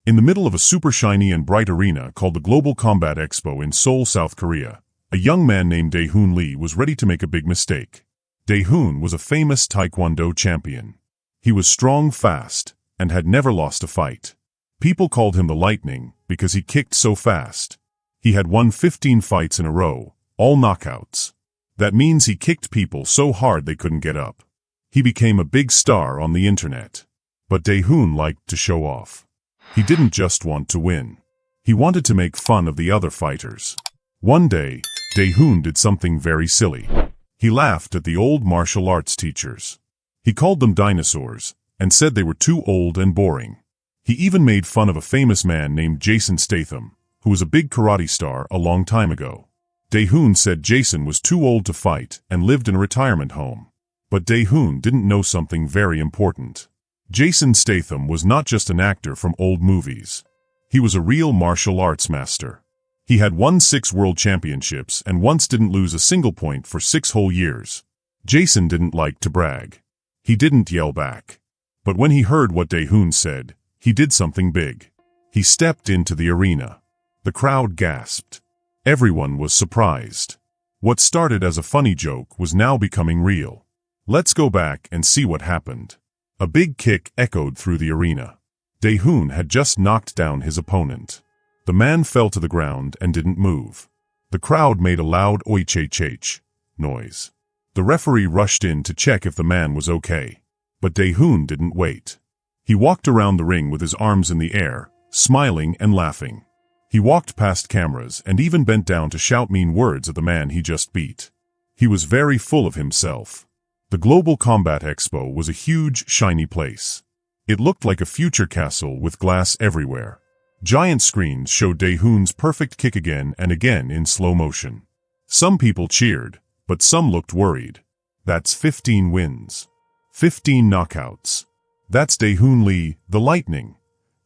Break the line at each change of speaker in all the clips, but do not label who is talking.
In the middle of a super shiny and bright arena called the Global Combat Expo in Seoul, South Korea, a young man named Dae-hoon Lee was ready to make a big mistake. Dae-hoon was a famous Taekwondo champion. He was strong, fast, and had never lost a fight. People called him the Lightning because he kicked so fast. He had won 15 fights in a row, all knockouts. That means he kicked people so hard they couldn't get up. He became a big star on the internet. But Dae-hoon liked to show off. He didn't just want to win. He wanted to make fun of the other fighters. One day, Dae-hoon did something very silly. He laughed at the old martial arts teachers. He called them dinosaurs and said they were too old and boring. He even made fun of a famous man named Jason Statham, who was a big karate star a long time ago. Dae-hoon said Jason was too old to fight and lived in a retirement home. But Dae-hoon didn't know something very important. Jason Statham was not just an actor from old movies. He was a real martial arts master. He had won 6 world championships and once didn't lose a single point for 6 whole years. Jason didn't like to brag. He didn't yell back. But when he heard what Dae-hoon said, he did something big. He stepped into the arena. The crowd gasped. Everyone was surprised. What started as a funny joke was now becoming real. Let's go back and see what happened. A big kick echoed through the arena. Dae-hoon had just knocked down his opponent. The man fell to the ground and didn't move. The crowd made a loud oi-che-che noise. The referee rushed in to check if the man was okay. But Dae-hoon didn't wait. He walked around the ring with his arms in the air, smiling and laughing. He walked past cameras and even bent down to shout mean words at the man he just beat. He was very full of himself. The Global Combat Expo was a huge, shiny place. It looked like a future castle with glass everywhere. Giant screens showed Dae-hoon's perfect kick again and again in slow motion. Some people cheered, but some looked worried. That's 15 wins. 15 knockouts. That's Dae-hoon Lee, the Lightning,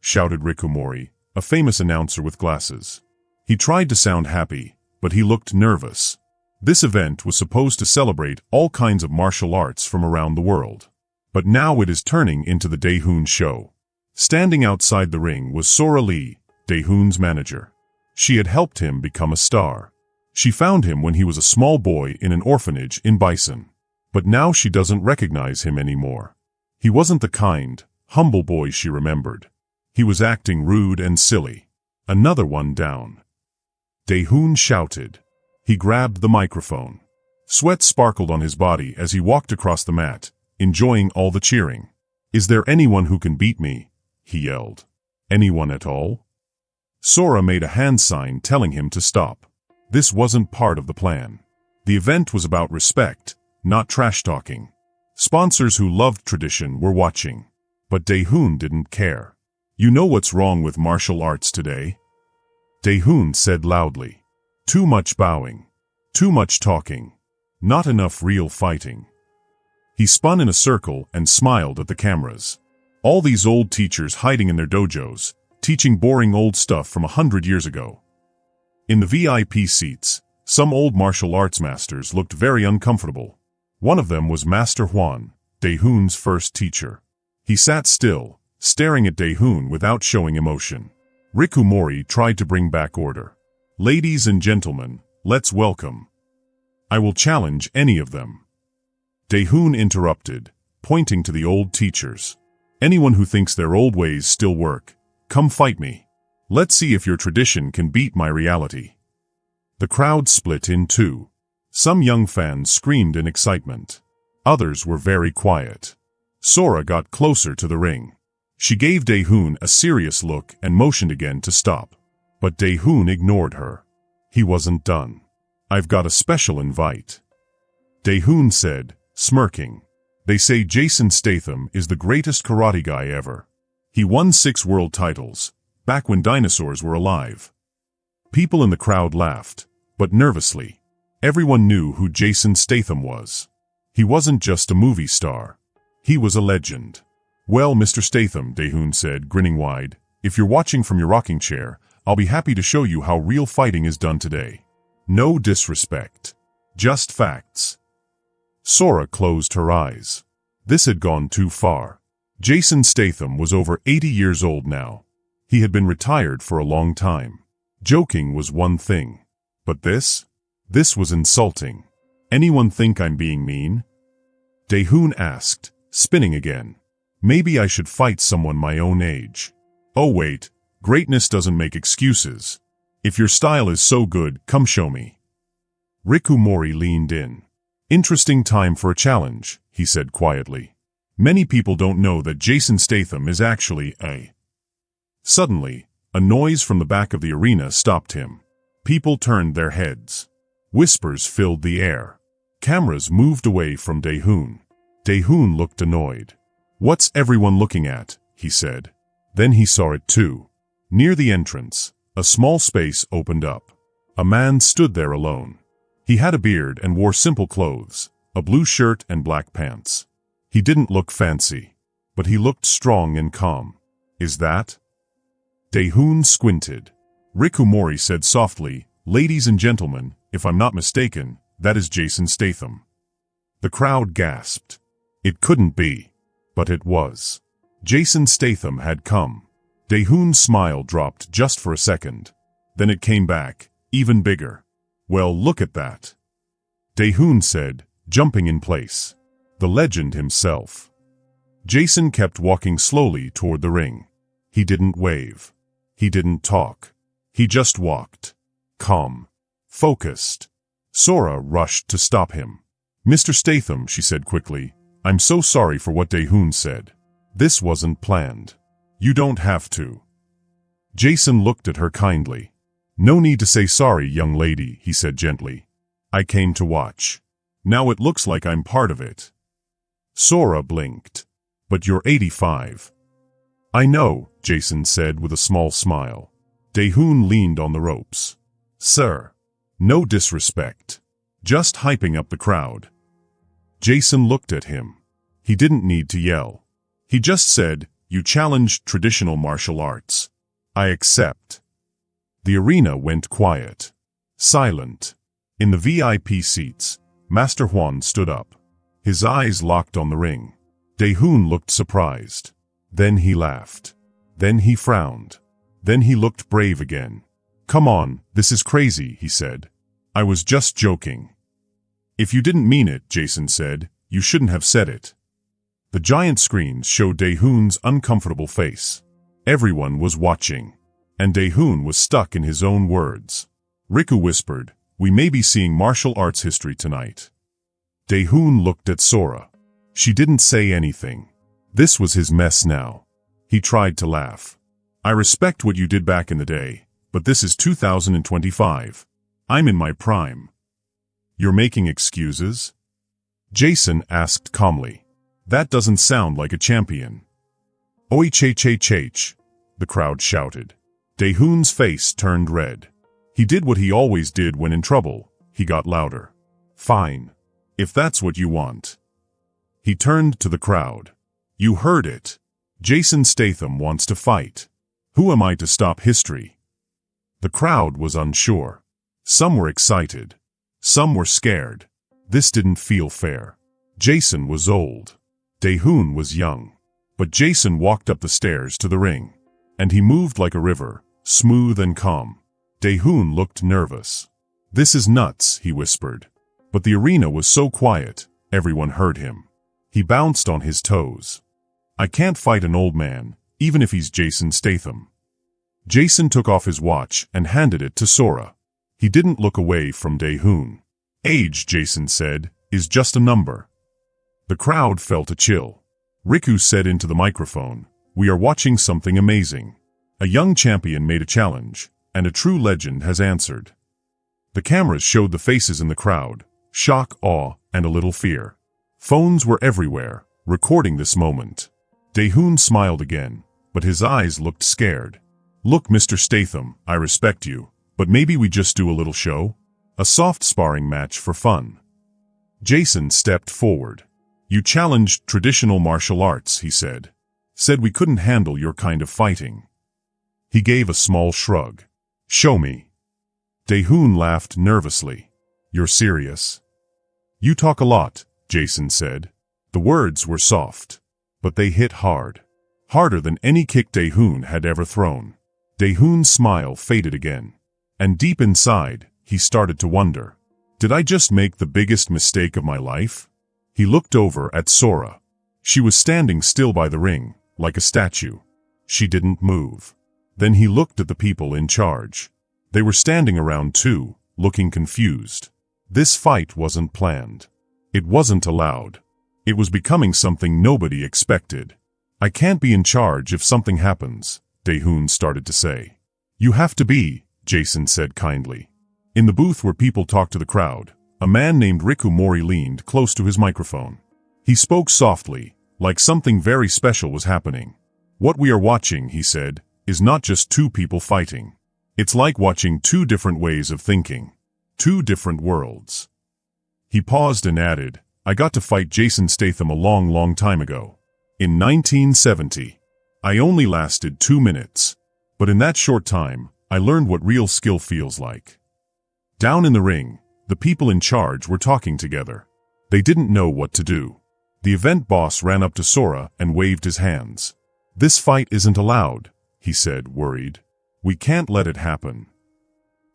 shouted Rikumori, a famous announcer with glasses. He tried to sound happy, but he looked nervous. This event was supposed to celebrate all kinds of martial arts from around the world. But now it is turning into the Dae-hoon show. Standing outside the ring was Sora Lee, Dae-hoon's manager. She had helped him become a star. She found him when he was a small boy in an orphanage in Bison. But now she doesn't recognize him anymore. He wasn't the kind, humble boy she remembered. He was acting rude and silly. Another one down. Dae-hoon shouted. He grabbed the microphone. Sweat sparkled on his body as he walked across the mat, enjoying all the cheering. "Is there anyone who can beat me?" he yelled. "Anyone at all?" Sora made a hand sign telling him to stop. This wasn't part of the plan. The event was about respect, not trash-talking. Sponsors who loved tradition were watching. But Dae-hoon didn't care. "You know what's wrong with martial arts today?" Dae-hoon said loudly. "Too much bowing. Too much talking. Not enough real fighting." He spun in a circle and smiled at the cameras. All these old teachers hiding in their dojos, teaching boring old stuff from 100 years ago. In the VIP seats, some old martial arts masters looked very uncomfortable. One of them was Master Hwan, Dae-hoon's first teacher. He sat still, staring at Dae-hoon without showing emotion. Rikumori tried to bring back order. "Ladies and gentlemen, let's welcome. I will challenge any of them." Dae-hoon interrupted, pointing to the old teachers. "Anyone who thinks their old ways still work, come fight me. Let's see if your tradition can beat my reality." The crowd split in two. Some young fans screamed in excitement. Others were very quiet. Sora got closer to the ring. She gave Dae-hoon a serious look and motioned again to stop. But Dae-hoon ignored her. He wasn't done. "I've got a special invite," Dae-hoon said, smirking. "They say Jason Statham is the greatest karate guy ever. He won 6 world titles, back when dinosaurs were alive." People in the crowd laughed, but nervously. Everyone knew who Jason Statham was. He wasn't just a movie star. He was a legend. "Well, Mr. Statham," Dae-hoon said, grinning wide, "if you're watching from your rocking chair, I'll be happy to show you how real fighting is done today. No disrespect. Just facts." Sora closed her eyes. This had gone too far. Jason Statham was over 80 years old now. He had been retired for a long time. Joking was one thing. But this? This was insulting. Anyone think I'm being mean? Dae-hoon asked, spinning again. Maybe I should fight someone my own age. Oh wait, greatness doesn't make excuses. If your style is so good, come show me. Riku leaned in. Interesting time for a challenge, he said quietly. Many people don't know that Jason Statham is actually a... Suddenly, a noise from the back of the arena stopped him. People turned their heads. Whispers filled the air. Cameras moved away from Dae-hoon. Dae-hoon looked annoyed. What's everyone looking at? He said. Then he saw it too. Near the entrance, a small space opened up. A man stood there alone. He had a beard and wore simple clothes, a blue shirt and black pants. He didn't look fancy, but he looked strong and calm. Is that? Dae-hoon squinted. Riku said softly, Ladies and gentlemen, if I'm not mistaken, that is Jason Statham. The crowd gasped. It couldn't be. But it was. Jason Statham had come. Dae-hoon's smile dropped just for a second. Then it came back, even bigger. Well, look at that. Dae-hoon said, jumping in place. The legend himself. Jason kept walking slowly toward the ring. He didn't wave. He didn't talk. He just walked. Calm. Focused. Sora rushed to stop him. Mr. Statham, she said quickly, I'm so sorry for what Dae-hoon said. This wasn't planned. You don't have to. Jason looked at her kindly. No need to say sorry, young lady, he said gently. I came to watch. Now it looks like I'm part of it. Sora blinked. But you're 85. I know, Jason said with a small smile. Dae-hoon leaned on the ropes. Sir. No disrespect. Just hyping up the crowd. Jason looked at him. He didn't need to yell. He just said, You challenged traditional martial arts. I accept. The arena went quiet. Silent. In the VIP seats, Master Huan stood up. His eyes locked on the ring. Dae-hoon looked surprised. Then he laughed. Then he frowned. Then he looked brave again. Come on, this is crazy, he said. I was just joking. If you didn't mean it, Jason said, you shouldn't have said it. The giant screens showed Dae-hoon's uncomfortable face. Everyone was watching. And Dae-hoon was stuck in his own words. Riku whispered, We may be seeing martial arts history tonight. Dae-hoon looked at Sora. She didn't say anything. This was his mess now. He tried to laugh. I respect what you did back in the day, but this is 2025. I'm in my prime. You're making excuses? Jason asked calmly. That doesn't sound like a champion. Oi che, the crowd shouted. Dae-hoon's face turned red. He did what he always did when in trouble. He got louder. Fine. If that's what you want. He turned to the crowd. You heard it. Jason Statham wants to fight. Who am I to stop history? The crowd was unsure. Some were excited. Some were scared. This didn't feel fair. Jason was old. Dae-hoon was young. But Jason walked up the stairs to the ring. And he moved like a river, smooth and calm. Dae-hoon looked nervous. This is nuts, he whispered. But the arena was so quiet, everyone heard him. He bounced on his toes. I can't fight an old man, even if he's Jason Statham. Jason took off his watch and handed it to Sora. He didn't look away from Dae-hoon. Age, Jason said, is just a number. The crowd felt a chill. Riku said into the microphone, We are watching something amazing. A young champion made a challenge, and a true legend has answered. The cameras showed the faces in the crowd, shock, awe, and a little fear. Phones were everywhere, recording this moment. Dae-hoon smiled again, but his eyes looked scared. Look, Mr. Statham, I respect you, but maybe we just do a little show? A soft sparring match for fun. Jason stepped forward. You challenged traditional martial arts, he said. Said we couldn't handle your kind of fighting. He gave a small shrug. Show me. Dae-hoon laughed nervously. You're serious? You talk a lot, Jason said. The words were soft, but they hit hard. Harder than any kick Dae-hoon had ever thrown. Daehoon's smile faded again. And deep inside, he started to wonder. Did I just make the biggest mistake of my life? He looked over at Sora. She was standing still by the ring, like a statue. She didn't move. Then he looked at the people in charge. They were standing around too, looking confused. This fight wasn't planned. It wasn't allowed. It was becoming something nobody expected. I can't be in charge if something happens, Daehoon started to say. You have to be, Jason said kindly. In the booth where people talked to the crowd, a man named Rikumori leaned close to his microphone. He spoke softly, like something very special was happening. What we are watching, he said, is not just two people fighting. It's like watching two different ways of thinking. Two different worlds. He paused and added, I got to fight Jason Statham a long time ago. In 1970. I only lasted 2 minutes. But in that short time, I learned what real skill feels like. Down in the ring, the people in charge were talking together. They didn't know what to do. The event boss ran up to Sora and waved his hands. This fight isn't allowed, he said, worried. We can't let it happen.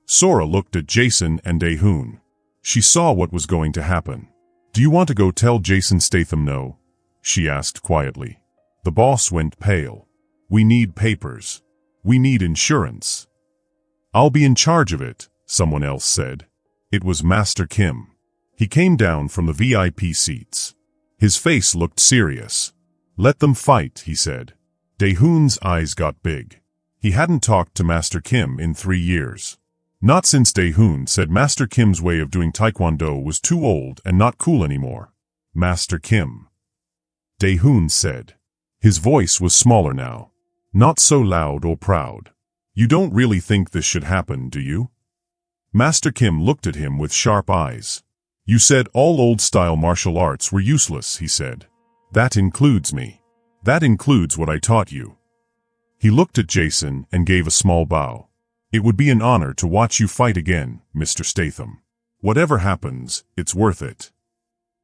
Sora looked at Jason and Daehoon. She saw what was going to happen. Do you want to go tell Jason Statham no? She asked quietly. The boss went pale. We need papers. We need insurance. I'll be in charge of it, someone else said. It was Master Kim. He came down from the VIP seats. His face looked serious. Let them fight, he said. Daehoon's eyes got big. He hadn't talked to Master Kim in 3 years. Not since Daehoon said Master Kim's way of doing Taekwondo was too old and not cool anymore. Master Kim. Daehoon said. His voice was smaller now. Not so loud or proud. You don't really think this should happen, do you? Master Kim looked at him with sharp eyes. You said all old-style martial arts were useless, he said. That includes me. That includes what I taught you. He looked at Jason and gave a small bow. It would be an honor to watch you fight again, Mr. Statham. Whatever happens, it's worth it.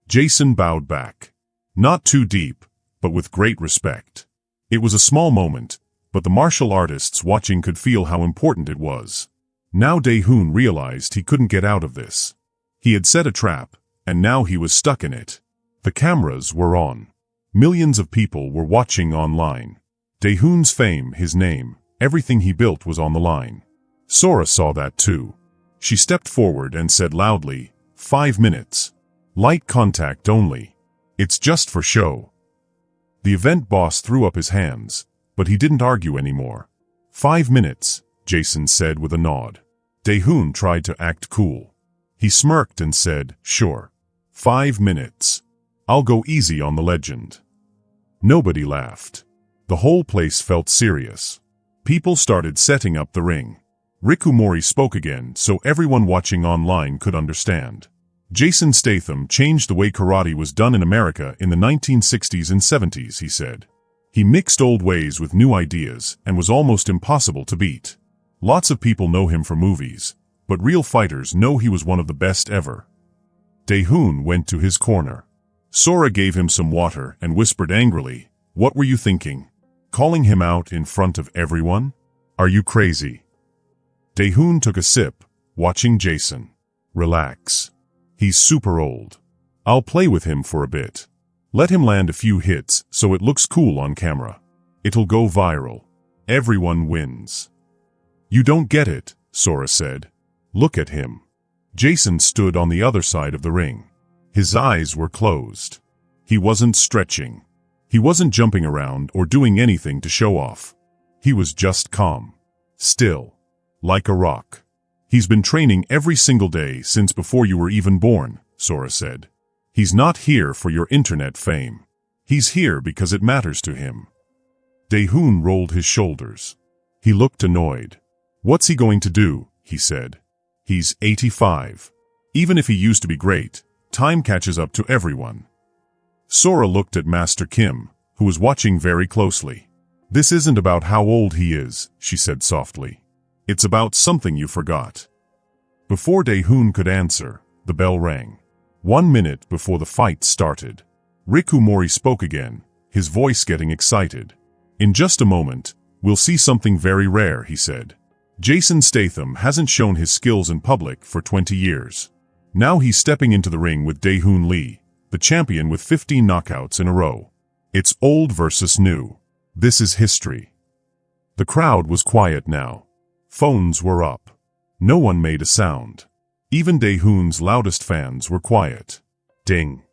Jason bowed back. Not too deep, but with great respect. It was a small moment, but the martial artists watching could feel how important it was. Now Daehoon realized he couldn't get out of this. He had set a trap, and now he was stuck in it. The cameras were on. Millions of people were watching online. Daehoon's fame, his name, everything he built was on the line. Sora saw that too. She stepped forward and said loudly, 5 minutes. Light contact only. It's just for show. The event boss threw up his hands, but he didn't argue anymore. 5 minutes, Jason said with a nod. Daehoon tried to act cool. He smirked and said, sure. 5 minutes. I'll go easy on the legend. Nobody laughed. The whole place felt serious. People started setting up the ring. Rikumori spoke again so everyone watching online could understand. Jason Statham changed the way karate was done in America in the 1960s and 70s, he said. He mixed old ways with new ideas and was almost impossible to beat. Lots of people know him for movies, but real fighters know he was one of the best ever. Daehoon went to his corner. Sora gave him some water and whispered angrily, what were you thinking? Calling him out in front of everyone? Are you crazy? Daehoon took a sip, watching Jason. Relax. He's super old. I'll play with him for a bit. Let him land a few hits so it looks cool on camera. It'll go viral. Everyone wins. You don't get it, Sora said. Look at him. Jason stood on the other side of the ring. His eyes were closed. He wasn't stretching. He wasn't jumping around or doing anything to show off. He was just calm. Still. Like a rock. He's been training every single day since before you were even born, Sora said. He's not here for your internet fame. He's here because it matters to him. Daehoon rolled his shoulders. He looked annoyed. What's he going to do? He said. He's 85. Even if he used to be great, time catches up to everyone. Sora looked at Master Kim, who was watching very closely. This isn't about how old he is, she said softly. It's about something you forgot. Before Daehoon could answer, the bell rang. 1 minute before the fight started. Rikumori spoke again, his voice getting excited. In just a moment, We'll see something very rare, he said. Jason Statham hasn't shown his skills in public for 20 years. Now he's stepping into the ring with Dae-Hoon Lee, the champion with 15 knockouts in a row. It's old versus new. This is history. The crowd was quiet now. Phones were up. No one made a sound. Even Dae-Hoon's loudest fans were quiet. Ding.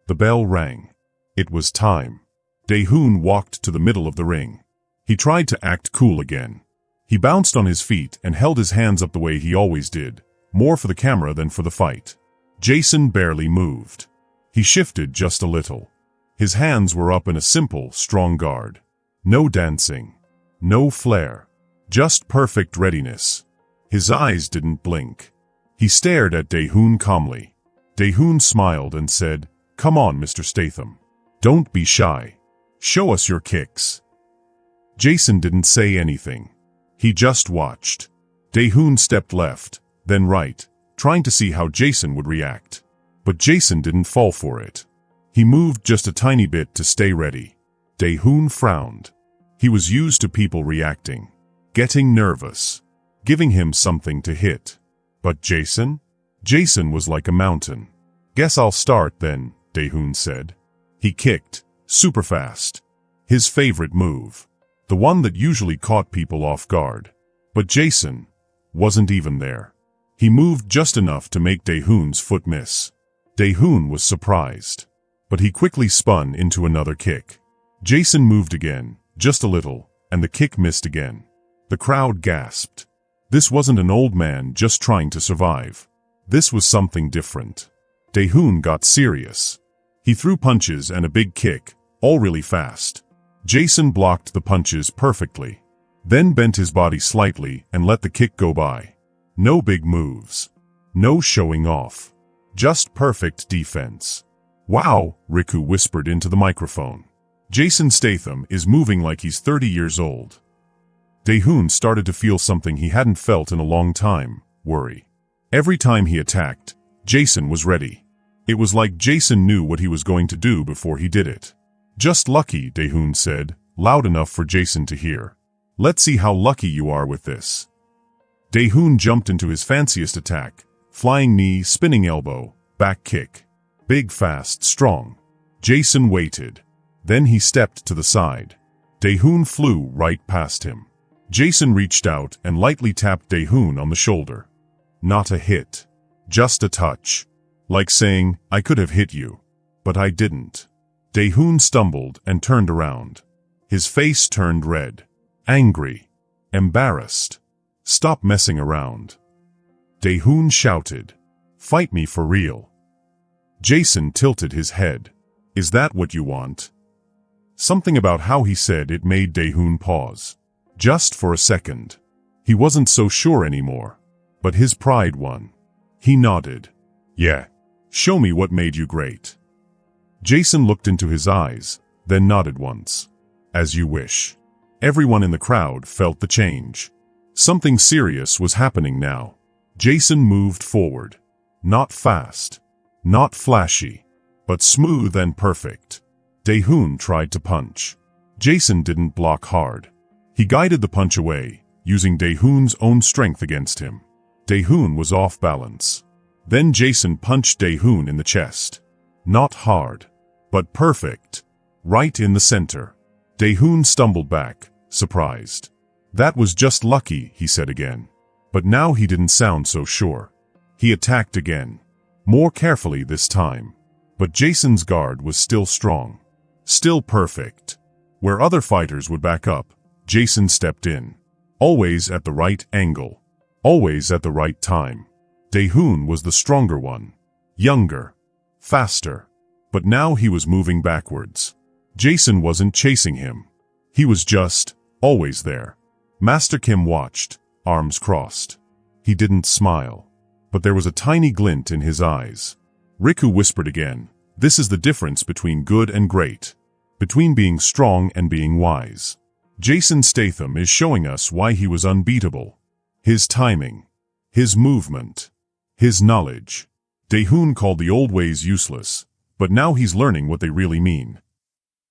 The bell rang. It was time. Dae-Hoon walked to the middle of the ring. He tried to act cool again. He bounced on his feet and held his hands up the way he always did, more for the camera than for the fight. Jason barely moved. He shifted just a little. His hands were up in a simple, strong guard. No dancing. No flair. Just perfect readiness. His eyes didn't blink. He stared at Dae-Hoon calmly. Dae-Hoon smiled and said, "Come on, Mr. Statham. Don't be shy. Show us your kicks." Jason didn't say anything. He just watched. Dae-Hoon stepped left, then right, trying to see how Jason would react. But Jason didn't fall for it. He moved just a tiny bit to stay ready. Dae-Hoon frowned. He was used to people reacting, getting nervous, giving him something to hit. But Jason? Jason was like a mountain. "Guess I'll start then," Dae-Hoon said. He kicked, super fast. His favorite move. The one that usually caught people off guard. But Jason wasn't even there. He moved just enough to make Dae-Hoon's foot miss. Dae-Hoon was surprised. But he quickly spun into another kick. Jason moved again, just a little, and the kick missed again. The crowd gasped. This wasn't an old man just trying to survive. This was something different. Dae-Hoon got serious. He threw punches and a big kick, all really fast. Jason blocked the punches perfectly, then bent his body slightly and let the kick go by. No big moves. No showing off. Just perfect defense. "Wow," Riku whispered into the microphone. "Jason Statham is moving like he's 30 years old." Dae-Hoon started to feel something he hadn't felt in a long time, worry. Every time he attacked, Jason was ready. It was like Jason knew what he was going to do before he did it. "Just lucky," Dae-Hoon said, loud enough for Jason to hear. "Let's see how lucky you are with this." Dae-Hoon jumped into his fanciest attack, flying knee, spinning elbow, back kick. Big, fast, strong. Jason waited. Then he stepped to the side. Dae-Hoon flew right past him. Jason reached out and lightly tapped Dae-Hoon on the shoulder. Not a hit. Just a touch. Like saying, "I could have hit you. But I didn't." Dae-Hoon stumbled and turned around. His face turned red. Angry. Embarrassed. "Stop messing around." Dae-Hoon shouted. "Fight me for real." Jason tilted his head. "Is that what you want?" Something about how he said it made Dae-Hoon pause. Just for a second. He wasn't so sure anymore. But his pride won. He nodded. "Yeah. Show me what made you great." Jason looked into his eyes, then nodded once. "As you wish." Everyone in the crowd felt the change. Something serious was happening now. Jason moved forward. Not fast. Not flashy. But smooth and perfect. Dae-Hoon tried to punch. Jason didn't block hard. He guided the punch away, using Dae-Hoon's own strength against him. Dae-Hoon was off balance. Then Jason punched Dae-Hoon in the chest. Not hard. But perfect. Right in the center. Dae-Hoon stumbled back, surprised. "That was just lucky," he said again. But now he didn't sound so sure. He attacked again. More carefully this time. But Jason's guard was still strong. Still perfect. Where other fighters would back up, Jason stepped in. Always at the right angle. Always at the right time. Dae-Hoon was the stronger one. Younger. Faster. But now he was moving backwards. Jason wasn't chasing him. He was just, always there. Master Kim watched, arms crossed. He didn't smile. But there was a tiny glint in his eyes. Riku whispered again, "This is the difference between good and great. Between being strong and being wise. Jason Statham is showing us why he was unbeatable. His timing. His movement. His knowledge." Dae-Hoon called the old ways useless, but now he's learning what they really mean.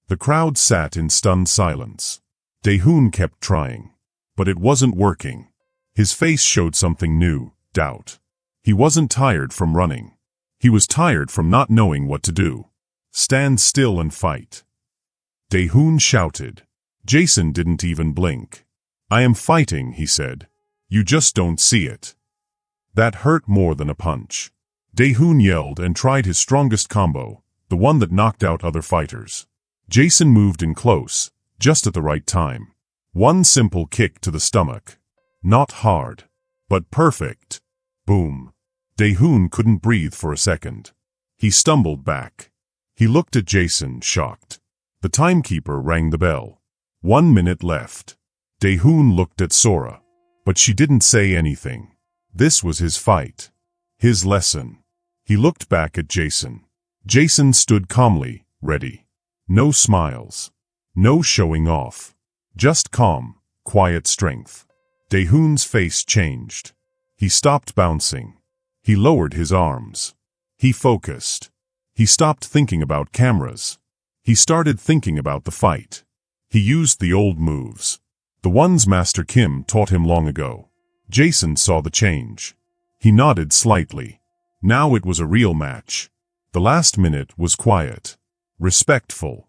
The crowd sat in stunned silence. Dae-hoon kept trying. But it wasn't working. His face showed something new, doubt. He wasn't tired from running. He was tired from not knowing what to do. Stand still and fight. Dae-hoon shouted. Jason didn't even blink. I am fighting, he said. You just don't see it. That hurt more than a punch. Dae-hoon yelled and tried his strongest combo, the one that knocked out other fighters. Jason moved in close, just at the right time. One simple kick to the stomach. Not hard, but perfect. Boom. Dae-hoon couldn't breathe for a second. He stumbled back. He looked at Jason, shocked. The timekeeper rang the bell. 1 minute left. Dae-hoon looked at Sora, but she didn't say anything. This was his fight. His lesson. He looked back at Jason. Jason stood calmly, ready. No smiles. No showing off. Just calm, quiet strength. Dae-hoon's face changed. He stopped bouncing. He lowered his arms. He focused. He stopped thinking about cameras. He started thinking about the fight. He used the old moves. The ones Master Kim taught him long ago. Jason saw the change. He nodded slightly. Now it was a real match. The last minute was quiet. Respectful.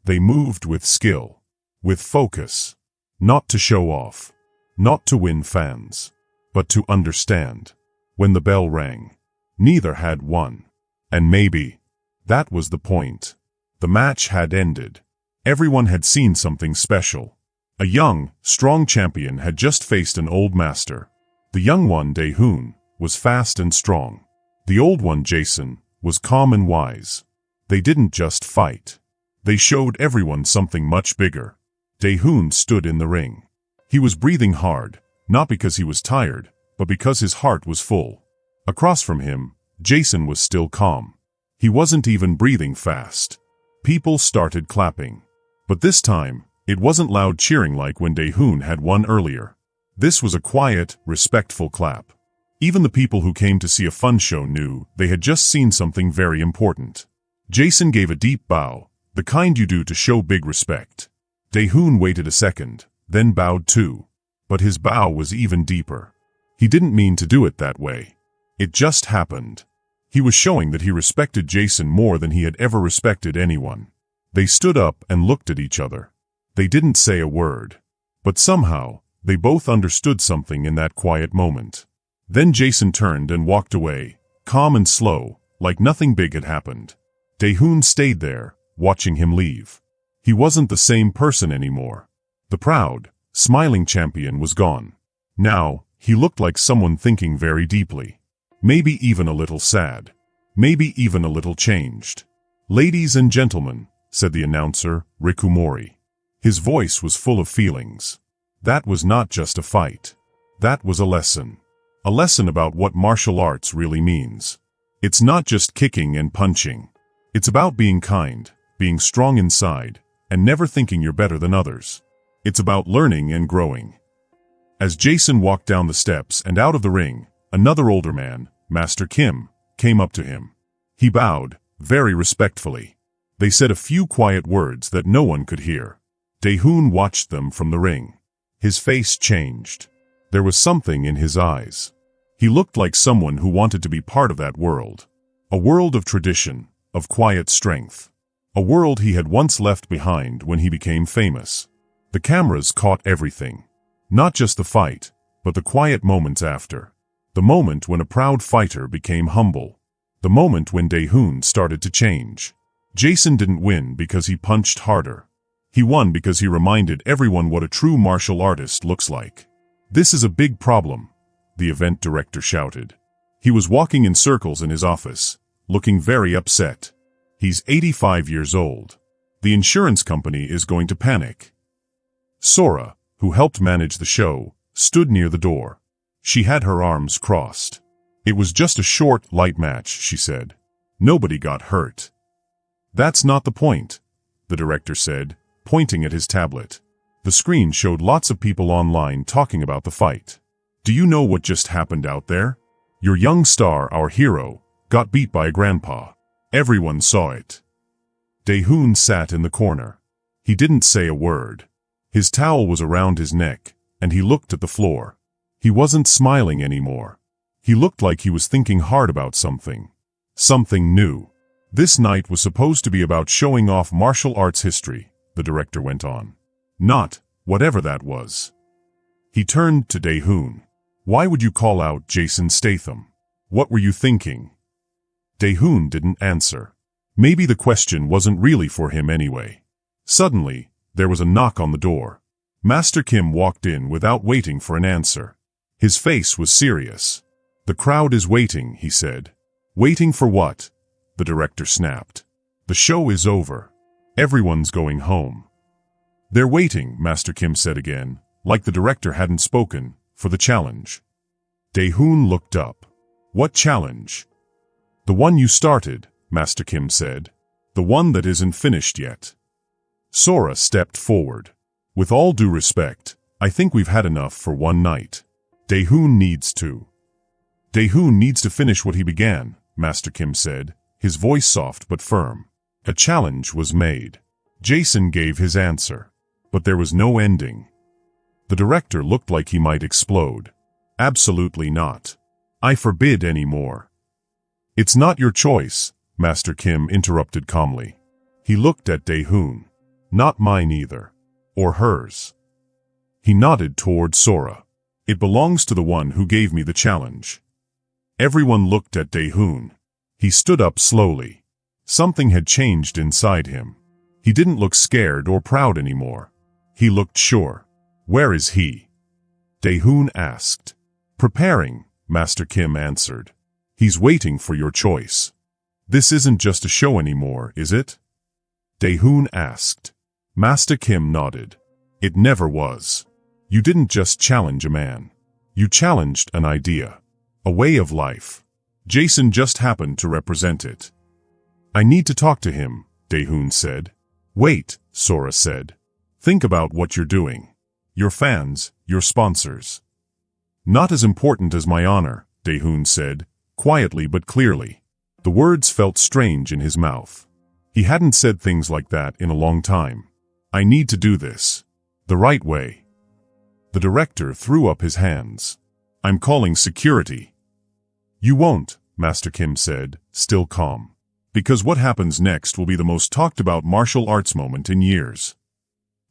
They moved with skill. With focus. Not to show off. Not to win fans. But to understand. When the bell rang, neither had won. And maybe that was the point. The match had ended. Everyone had seen something special. A young, strong champion had just faced an old master. The young one, Dae-hoon, was fast and strong. The old one, Jason, was calm and wise. They didn't just fight. They showed everyone something much bigger. Dae-hoon stood in the ring. He was breathing hard, not because he was tired, but because his heart was full. Across from him, Jason was still calm. He wasn't even breathing fast. People started clapping. But this time, it wasn't loud cheering like when Dae-hoon had won earlier. This was a quiet, respectful clap. Even the people who came to see a fun show knew they had just seen something very important. Jason gave a deep bow, the kind you do to show big respect. Dae-hoon waited a second, then bowed too. But his bow was even deeper. He didn't mean to do it that way. It just happened. He was showing that he respected Jason more than he had ever respected anyone. They stood up and looked at each other. They didn't say a word. But somehow, they both understood something in that quiet moment. Then Jason turned and walked away, calm and slow, like nothing big had happened. Dae-hoon stayed there, watching him leave. He wasn't the same person anymore. The proud, smiling champion was gone. Now, he looked like someone thinking very deeply. Maybe even a little sad. Maybe even a little changed. Ladies and gentlemen, said the announcer, Rikumori. His voice was full of feelings. That was not just a fight. That was a lesson. A lesson about what martial arts really means. It's not just kicking and punching. It's about being kind, being strong inside, and never thinking you're better than others. It's about learning and growing. As Jason walked down the steps and out of the ring, another older man, Master Kim, came up to him. He bowed, very respectfully. They said a few quiet words that no one could hear. Dae-hoon watched them from the ring. His face changed. There was something in his eyes. He looked like someone who wanted to be part of that world. A world of tradition, of quiet strength. A world he had once left behind when he became famous. The cameras caught everything. Not just the fight, but the quiet moments after. The moment when a proud fighter became humble. The moment when Dae-hoon started to change. Jason didn't win because he punched harder. He won because he reminded everyone what a true martial artist looks like. This is a big problem, the event director shouted. He was walking in circles in his office, looking very upset. He's 85 years old. The insurance company is going to panic. Sora, who helped manage the show, stood near the door. She had her arms crossed. It was just a short, light match, she said. Nobody got hurt. That's not the point, the director said, pointing at his tablet. The screen showed lots of people online talking about the fight. Do you know what just happened out there? Your young star, our hero, got beat by a grandpa. Everyone saw it. Dae-hoon sat in the corner. He didn't say a word. His towel was around his neck, and he looked at the floor. He wasn't smiling anymore. He looked like he was thinking hard about something. Something new. This night was supposed to be about showing off martial arts history, the director went on. Not, whatever that was. He turned to Dae-hoon. Why would you call out Jason Statham? What were you thinking? Dae-hoon didn't answer. Maybe the question wasn't really for him anyway. Suddenly, there was a knock on the door. Master Kim walked in without waiting for an answer. His face was serious. The crowd is waiting, he said. Waiting for what? The director snapped. The show is over. Everyone's going home. They're waiting, Master Kim said again, like the director hadn't spoken, for the challenge. Dae-hoon looked up. What challenge? The one you started, Master Kim said. The one that isn't finished yet. Sora stepped forward. With all due respect, I think we've had enough for one night. Dae-hoon needs to finish what he began, Master Kim said, his voice soft but firm. A challenge was made. Jason gave his answer. But there was no ending. The director looked like he might explode. Absolutely not. I forbid any more. It's not your choice, Master Kim interrupted calmly. He looked at Dae-hoon. Not mine either. Or hers. He nodded toward Sora. It belongs to the one who gave me the challenge. Everyone looked at Dae-hoon. He stood up slowly. Something had changed inside him. He didn't look scared or proud anymore. He looked sure. Where is he? Dae-hoon asked. Preparing, Master Kim answered. He's waiting for your choice. This isn't just a show anymore, is it? Dae-hoon asked. Master Kim nodded. It never was. You didn't just challenge a man. You challenged an idea. A way of life. Jason just happened to represent it. I need to talk to him, Dae-hoon said. Wait, Sora said. Think about what you're doing. Your fans, your sponsors. Not as important as my honor, Dae-hoon said, quietly but clearly. The words felt strange in his mouth. He hadn't said things like that in a long time. I need to do this. The right way. The director threw up his hands. I'm calling security. You won't, Master Kim said, still calm. Because what happens next will be the most talked about martial arts moment in years.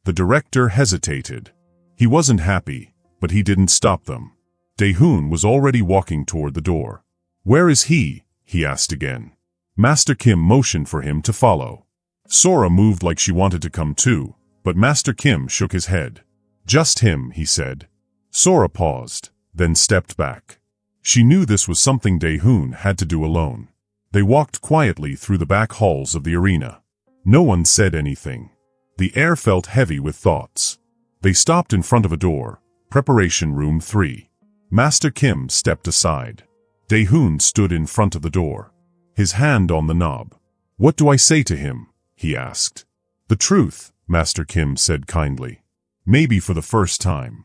The director hesitated. He wasn't happy, but he didn't stop them. Dae-hoon was already walking toward the door. Where is he? He asked again. Master Kim motioned for him to follow. Sora moved like she wanted to come too, but Master Kim shook his head. Just him, he said. Sora paused, then stepped back. She knew this was something Dae-hoon had to do alone. They walked quietly through the back halls of the arena. No one said anything. The air felt heavy with thoughts. They stopped in front of a door, Preparation Room 3. Master Kim stepped aside. Dae-hoon stood in front of the door, his hand on the knob. What do I say to him? He asked. The truth, Master Kim said kindly. Maybe for the first time.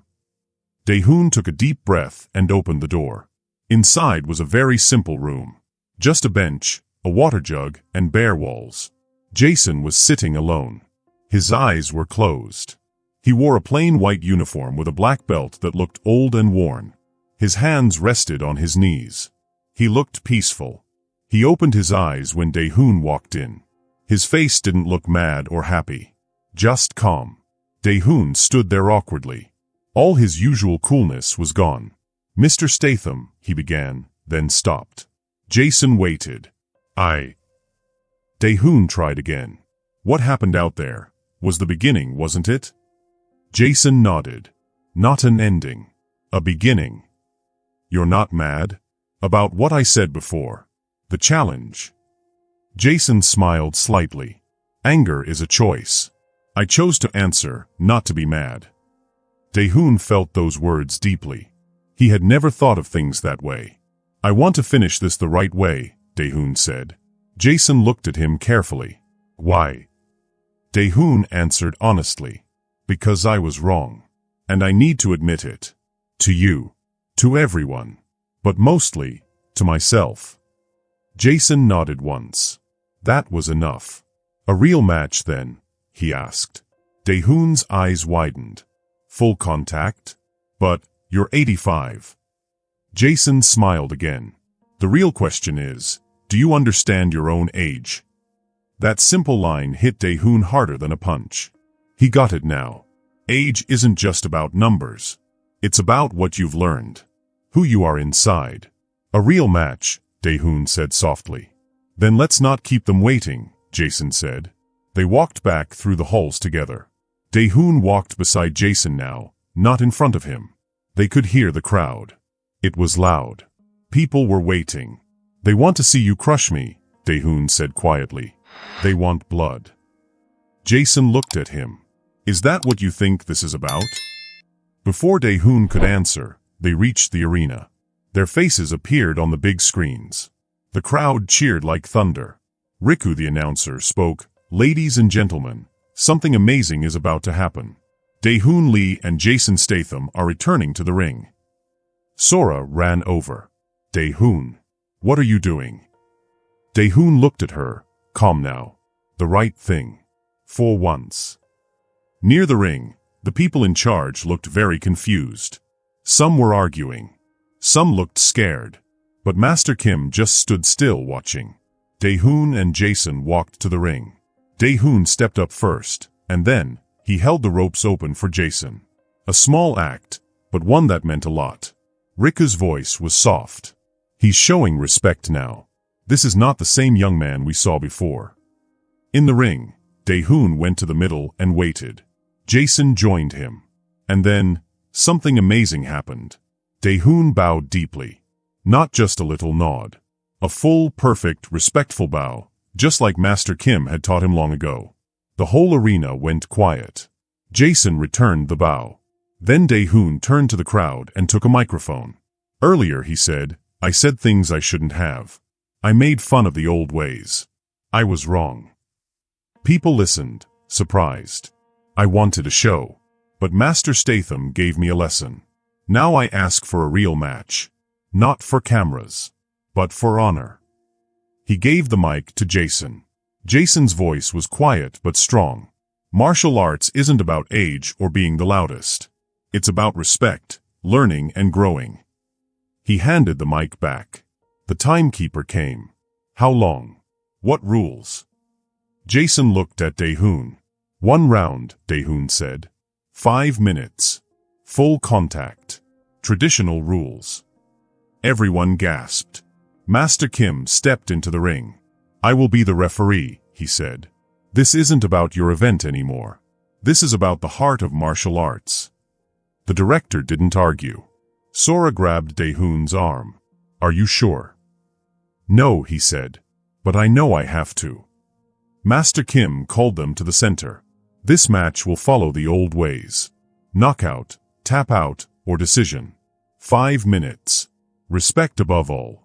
Dae-hoon took a deep breath and opened the door. Inside was a very simple room. Just a bench, a water jug, and bare walls. Jason was sitting alone. His eyes were closed. He wore a plain white uniform with a black belt that looked old and worn. His hands rested on his knees. He looked peaceful. He opened his eyes when Dae-hoon walked in. His face didn't look mad or happy. Just calm. Dae-hoon stood there awkwardly. All his usual coolness was gone. Mr. Statham, he began, then stopped. Jason waited. Dae-hoon tried again. What happened out there was the beginning, wasn't it? Jason nodded. Not an ending. A beginning. You're not mad? About what I said before. The challenge. Jason smiled slightly. Anger is a choice. I chose to answer, not to be mad. Dae-hoon felt those words deeply. He had never thought of things that way. I want to finish this the right way, Dae-hoon said. Jason looked at him carefully. Why? Dae-hoon answered honestly. Because I was wrong. And I need to admit it. To you. To everyone. But mostly, to myself. Jason nodded once. That was enough. A real match then? He asked. Daehoon's eyes widened. Full contact? But, you're 85. Jason smiled again. The real question is, do you understand your own age? That simple line hit Daehoon harder than a punch. He got it now. Age isn't just about numbers. It's about what you've learned. Who you are inside. A real match, Daehoon said softly. Then let's not keep them waiting, Jason said. They walked back through the halls together. Daehoon walked beside Jason now, not in front of him. They could hear the crowd. It was loud. People were waiting. They want to see you crush me, Daehoon said quietly. They want blood. Jason looked at him. Is that what you think this is about? Before Daehoon could answer, they reached the arena. Their faces appeared on the big screens. The crowd cheered like thunder. Riku, the announcer, spoke, "Ladies and gentlemen, something amazing is about to happen. Daehoon Lee and Jason Statham are returning to the ring." Sora ran over. "Daehoon, what are you doing?" Daehoon looked at her, calm now. The right thing. For once. Near the ring, the people in charge looked very confused. Some were arguing. Some looked scared. But Master Kim just stood still watching. Daehoon and Jason walked to the ring. Daehoon stepped up first, and then, he held the ropes open for Jason. A small act, but one that meant a lot. Riku's voice was soft. "He's showing respect now. This is not the same young man we saw before." In the ring, Daehoon went to the middle and waited. Jason joined him. And then, something amazing happened. Daehoon bowed deeply. Not just a little nod. A full, perfect, respectful bow, just like Master Kim had taught him long ago. The whole arena went quiet. Jason returned the bow. Then Daehoon turned to the crowd and took a microphone. "Earlier," he said, "I said things I shouldn't have. I made fun of the old ways. I was wrong." People listened, surprised. I wanted a show. But Master Statham gave me a lesson. Now I ask for a real match. Not for cameras, but for honor. He gave the mic to Jason. Jason's voice was quiet but strong. Martial arts isn't about age or being the loudest. It's about respect, learning, and growing. He handed the mic back. The timekeeper came. "How long? What rules?" Jason looked at Daehoon. "1 round," Daehoon said. 5 minutes. Full contact. Traditional rules. Everyone gasped. Master Kim stepped into the ring. "I will be the referee," he said. "This isn't about your event anymore. This is about the heart of martial arts." The director didn't argue. Sora grabbed Daehoon's arm. "Are you sure?" "No," he said. "But I know I have to." Master Kim called them to the center. "This match will follow the old ways. Knockout, tap out, or decision. 5 minutes. Respect above all."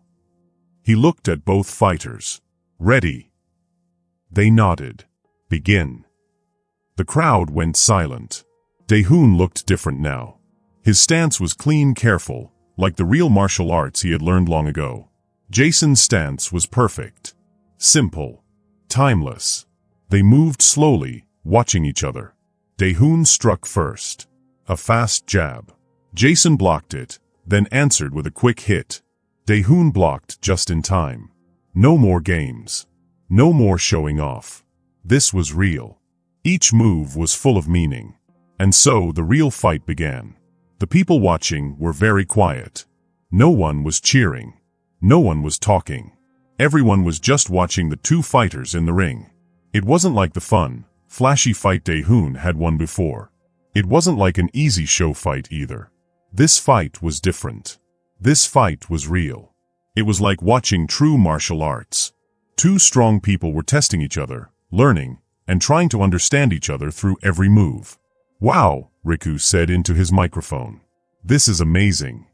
He looked at both fighters. "Ready?" They nodded. "Begin." The crowd went silent. Daehoon looked different now. His stance was clean, careful, like the real martial arts he had learned long ago. Jason's stance was perfect. Simple. Timeless. They moved slowly, watching each other. Daehoon struck first. A fast jab. Jason blocked it, then answered with a quick hit. Daehoon blocked just in time. No more games. No more showing off. This was real. Each move was full of meaning. And so the real fight began. The people watching were very quiet. No one was cheering. No one was talking. Everyone was just watching the two fighters in the ring. It wasn't like the fun, flashy fight Daehoon had won before. It wasn't like an easy show fight either. This fight was different. This fight was real. It was like watching true martial arts. Two strong people were testing each other, learning, and trying to understand each other through every move. "Wow," Riku said into his microphone. "This is amazing."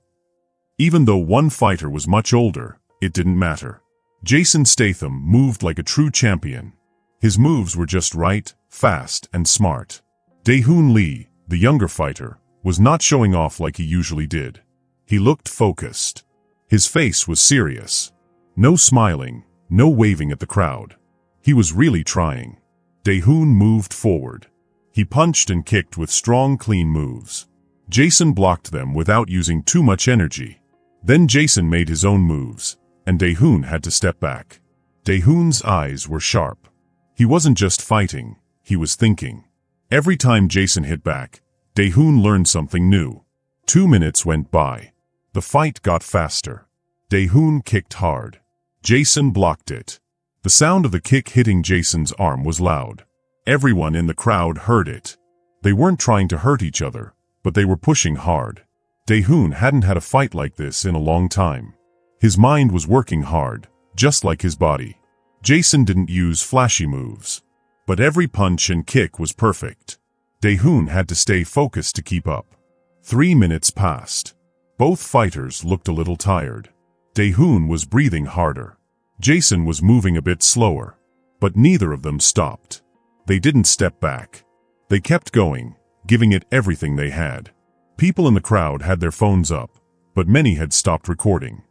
Even though one fighter was much older, it didn't matter. Jason Statham moved like a true champion. His moves were just right, fast, and smart. Daehoon Lee, the younger fighter, was not showing off like he usually did. He looked focused. His face was serious. No smiling, no waving at the crowd. He was really trying. Daehoon moved forward. He punched and kicked with strong, clean moves. Jason blocked them without using too much energy. Then Jason made his own moves, and Dae-hoon had to step back. Dae-hoon's eyes were sharp. He wasn't just fighting, he was thinking. Every time Jason hit back, Dae-hoon learned something new. 2 minutes went by. The fight got faster. Dae-hoon kicked hard. Jason blocked it. The sound of the kick hitting Jason's arm was loud. Everyone in the crowd heard it. They weren't trying to hurt each other, but they were pushing hard. Dae-hoon hadn't had a fight like this in a long time. His mind was working hard, just like his body. Jason didn't use flashy moves, but every punch and kick was perfect. Dae-hoon had to stay focused to keep up. 3 minutes passed. Both fighters looked a little tired. Dae-hoon was breathing harder. Jason was moving a bit slower, but neither of them stopped. They didn't step back. They kept going, giving it everything they had. People in the crowd had their phones up, but many had stopped recording.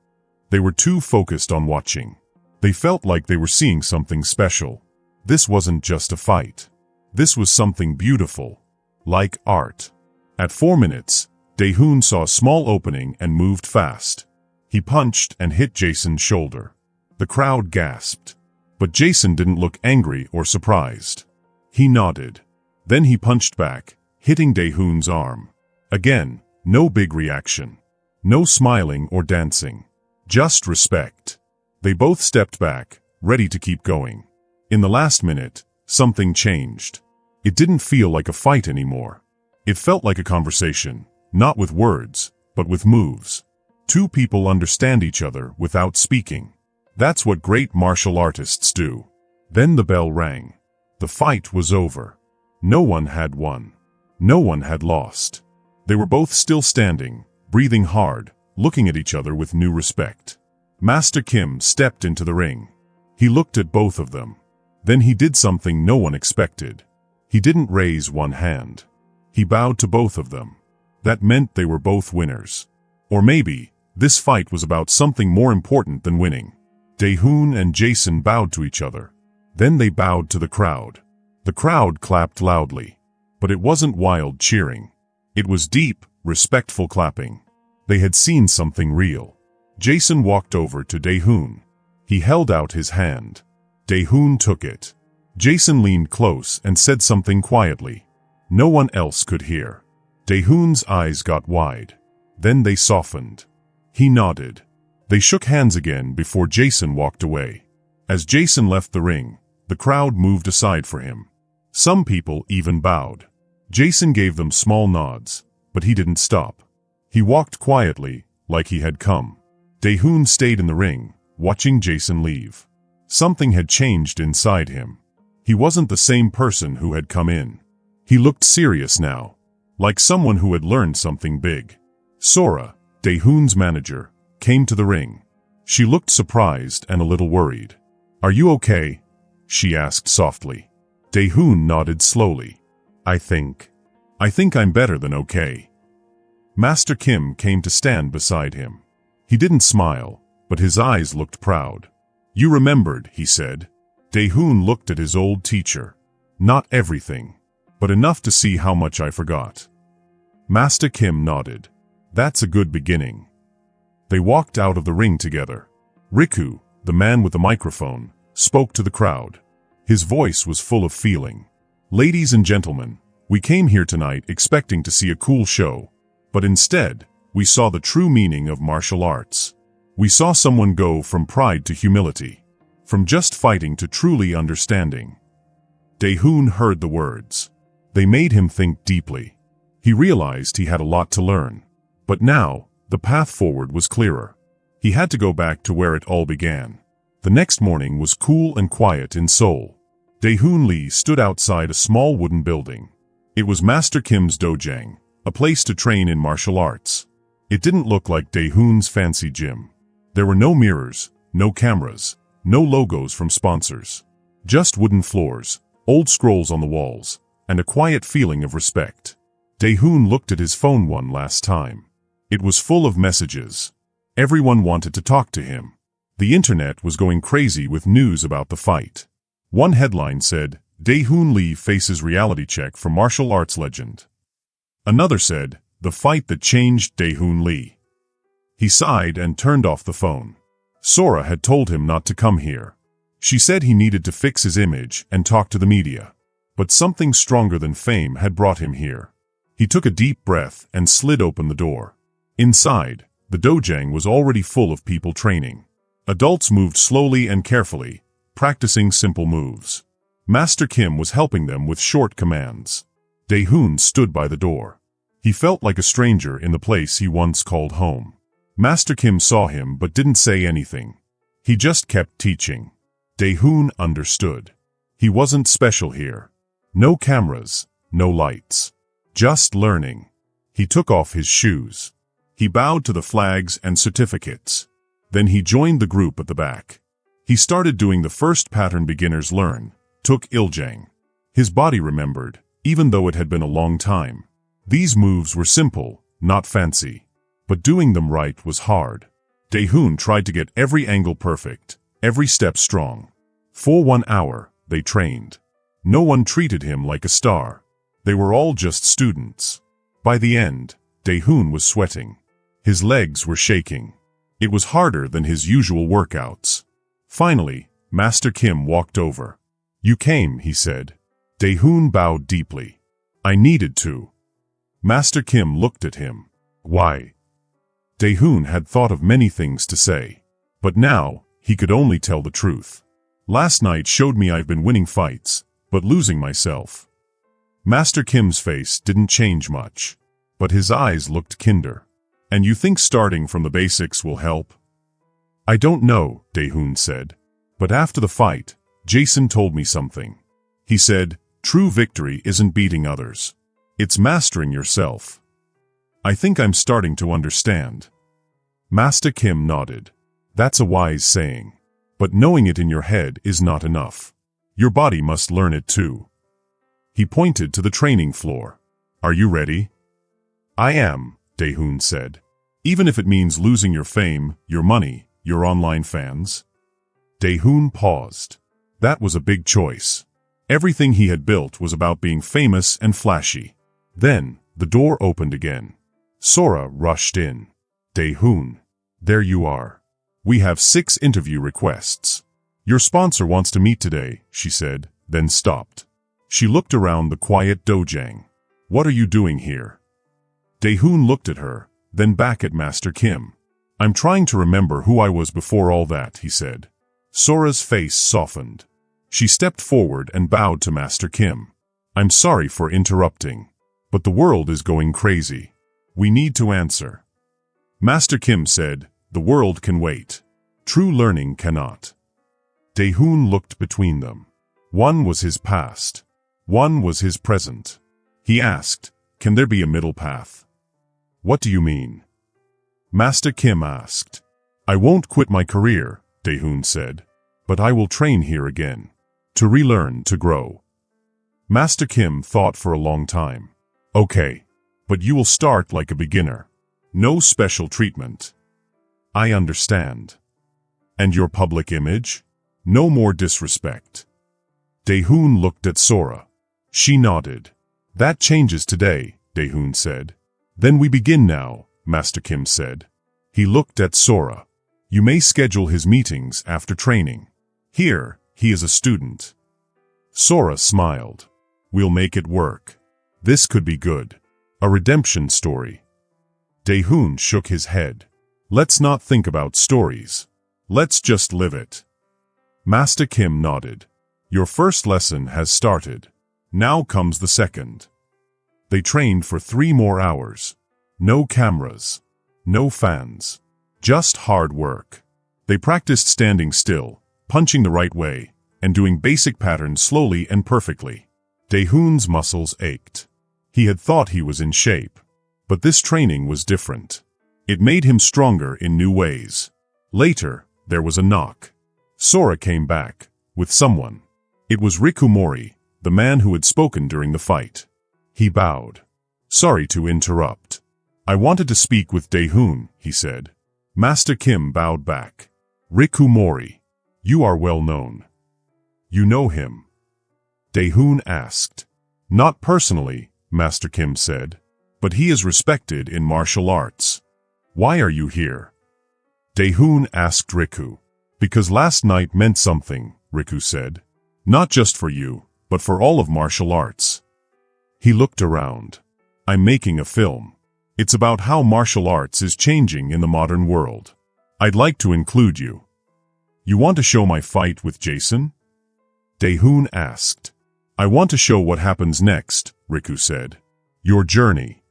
They were too focused on watching. They felt like they were seeing something special. This wasn't just a fight. This was something beautiful, like art. At 4 minutes, Dae-hoon saw a small opening and moved fast. He punched and hit Jason's shoulder. The crowd gasped, but Jason didn't look angry or surprised. He nodded. Then he punched back, hitting Dae-hoon's arm. Again, no big reaction. No smiling or dancing. Just respect. They both stepped back, ready to keep going. In the last minute, something changed. It didn't feel like a fight anymore. It felt like a conversation, not with words, but with moves. Two people understand each other without speaking. That's what great martial artists do. Then the bell rang. The fight was over. No one had won. No one had lost. They were both still standing, breathing hard, looking at each other with new respect. Master Kim stepped into the ring. He looked at both of them. Then he did something no one expected. He didn't raise one hand. He bowed to both of them. That meant they were both winners. Or maybe, this fight was about something more important than winning. Dae-hoon and Jason bowed to each other. Then they bowed to the crowd. The crowd clapped loudly. But it wasn't wild cheering. It was deep, respectful clapping. They had seen something real. Jason walked over to Dae-hoon. He held out his hand. Dae-hoon took it. Jason leaned close and said something quietly. No one else could hear. Dae-hoon's eyes got wide. Then they softened. He nodded. They shook hands again before Jason walked away. As Jason left the ring, the crowd moved aside for him. Some people even bowed. Jason gave them small nods, but he didn't stop. He walked quietly, like he had come. Dae-hoon stayed in the ring, watching Jason leave. Something had changed inside him. He wasn't the same person who had come in. He looked serious now, like someone who had learned something big. Sora, Dae-hoon's manager, came to the ring. She looked surprised and a little worried. "Are you okay?" she asked softly. Dae-hoon nodded slowly. I think I'm better than okay." Master Kim came to stand beside him. He didn't smile, but his eyes looked proud. "You remembered," he said. Dae-hoon looked at his old teacher. "Not everything, but enough to see how much I forgot." Master Kim nodded. "That's a good beginning." They walked out of the ring together. Riku, the man with the microphone, spoke to the crowd. His voice was full of feeling. "Ladies and gentlemen, we came here tonight expecting to see a cool show, but instead, we saw the true meaning of martial arts. We saw someone go from pride to humility, from just fighting to truly understanding." Dae-hoon heard the words. They made him think deeply. He realized he had a lot to learn. But now, the path forward was clearer. He had to go back to where it all began. The next morning was cool and quiet in Seoul. Dae-hoon Lee stood outside a small wooden building. It was Master Kim's dojang, a place to train in martial arts. It didn't look like Dae-hoon's fancy gym. There were no mirrors, no cameras, no logos from sponsors. Just wooden floors, old scrolls on the walls, and a quiet feeling of respect. Dae-hoon looked at his phone one last time. It was full of messages. Everyone wanted to talk to him. The internet was going crazy with news about the fight. One headline said, Dae-hoon Lee faces reality check from martial arts legend. Another said, the fight that changed Dae-hoon Lee. He sighed and turned off the phone. Sora had told him not to come here. She said he needed to fix his image and talk to the media. But something stronger than fame had brought him here. He took a deep breath and slid open the door. Inside, the dojang was already full of people training. Adults moved slowly and carefully, practicing simple moves. Master Kim was helping them with short commands. Dae-hoon stood by the door. He felt like a stranger in the place he once called home. Master Kim saw him but didn't say anything. He just kept teaching. Dae-hoon understood. He wasn't special here. No cameras, no lights. Just learning. He took off his shoes. He bowed to the flags and certificates. Then he joined the group at the back. He started doing the first pattern beginners learn, took iljang. His body remembered, even though it had been a long time. These moves were simple, not fancy. But doing them right was hard. Dae-hoon tried to get every angle perfect, every step strong. For 1 hour, they trained. No one treated him like a star. They were all just students. By the end, Dae-hoon was sweating. His legs were shaking. It was harder than his usual workouts. Finally, Master Kim walked over. "You came," he said. Dae-hoon bowed deeply. "I needed to." Master Kim looked at him. "Why?" Dae-hoon had thought of many things to say. But now, he could only tell the truth. "Last night showed me I've been winning fights, but losing myself." Master Kim's face didn't change much, but his eyes looked kinder. "And you think starting from the basics will help?" "I don't know," Dae-hoon said. "But after the fight, Jason told me something. He said, true victory isn't beating others. It's mastering yourself. I think I'm starting to understand." Master Kim nodded. "That's a wise saying. But knowing it in your head is not enough. Your body must learn it too." He pointed to the training floor. "Are you ready?" "I am," Dae-hoon said. "Even if it means losing your fame, your money, your online fans." Dae-hoon paused. That was a big choice. Everything he had built was about being famous and flashy. Then, the door opened again. Sora rushed in. "Dae-hoon, there you are. We have 6 interview requests. Your sponsor wants to meet today," she said, then stopped. She looked around the quiet dojang. "What are you doing here?" Dae-hoon looked at her, then back at Master Kim. "I'm trying to remember who I was before all that," he said. Sora's face softened. She stepped forward and bowed to Master Kim. "I'm sorry for interrupting, but the world is going crazy. We need to answer." Master Kim said, "The world can wait. True learning cannot." Dae-hoon looked between them. One was his past. One was his present. He asked, "Can there be a middle path?" "What do you mean?" Master Kim asked. "I won't quit my career," Dae-hoon said, "but I will train here again. To relearn, to grow." Master Kim thought for a long time. "Okay, but you will start like a beginner. No special treatment." "I understand." "And your public image? No more disrespect." Dae-hoon looked at Sora. She nodded. "That changes today," Dae-hoon said. "Then we begin now," Master Kim said. He looked at Sora. "You may schedule his meetings after training. Here, he is a student." Sora smiled. "We'll make it work. This could be good. A redemption story." Dae-hoon shook his head. "Let's not think about stories. Let's just live it." Master Kim nodded. "Your first lesson has started. Now comes the second." They trained for 3 more hours. No cameras. No fans. Just hard work. They practiced standing still, punching the right way, and doing basic patterns slowly and perfectly. Dae-hoon's muscles ached. He had thought he was in shape. But this training was different. It made him stronger in new ways. Later, there was a knock. Sora came back, with someone. It was Rikumori, the man who had spoken during the fight. He bowed. "Sorry to interrupt. I wanted to speak with Dae-hoon," he said. Master Kim bowed back. "Rikumori, you are well known. You know him." Dae-hoon asked. Not personally, Master Kim said, but he is respected in martial arts. Why are you here? Dae-hoon asked Riku. Because last night meant something, Riku said. Not just for you, but for all of martial arts. He looked around. I'm making a film. It's about how martial arts is changing in the modern world. I'd like to include you. You want to show my fight with Jason? Dae-hoon asked. I want to show what happens next, Riku said. Your journey.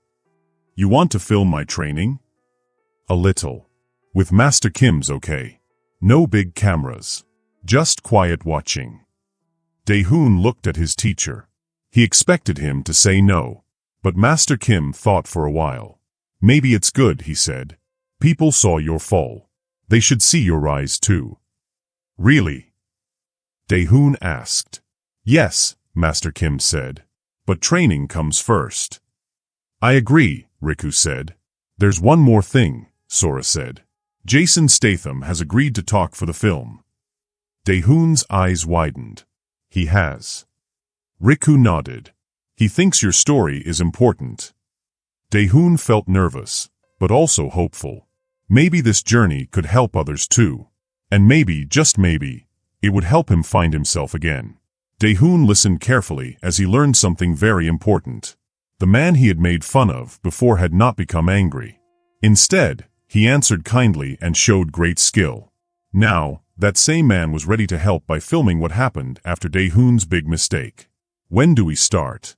You want to film my training? A little. With Master Kim's okay. No big cameras. Just quiet watching. Dae-hoon looked at his teacher. He expected him to say no. But Master Kim thought for a while. Maybe it's good, he said. People saw your fall. They should see your rise too. Really? Dae-hoon asked. Yes, Master Kim said. But training comes first. I agree, Riku said. There's one more thing, Sora said. Jason Statham has agreed to talk for the film. Dae-hoon's eyes widened. He has. Riku nodded. He thinks your story is important. Dae-hoon felt nervous, but also hopeful. Maybe this journey could help others too. And maybe, just maybe, it would help him find himself again. Dae-hoon listened carefully as he learned something very important. The man he had made fun of before had not become angry. Instead, he answered kindly and showed great skill. Now, that same man was ready to help by filming what happened after Dae-hoon's big mistake. When do we start?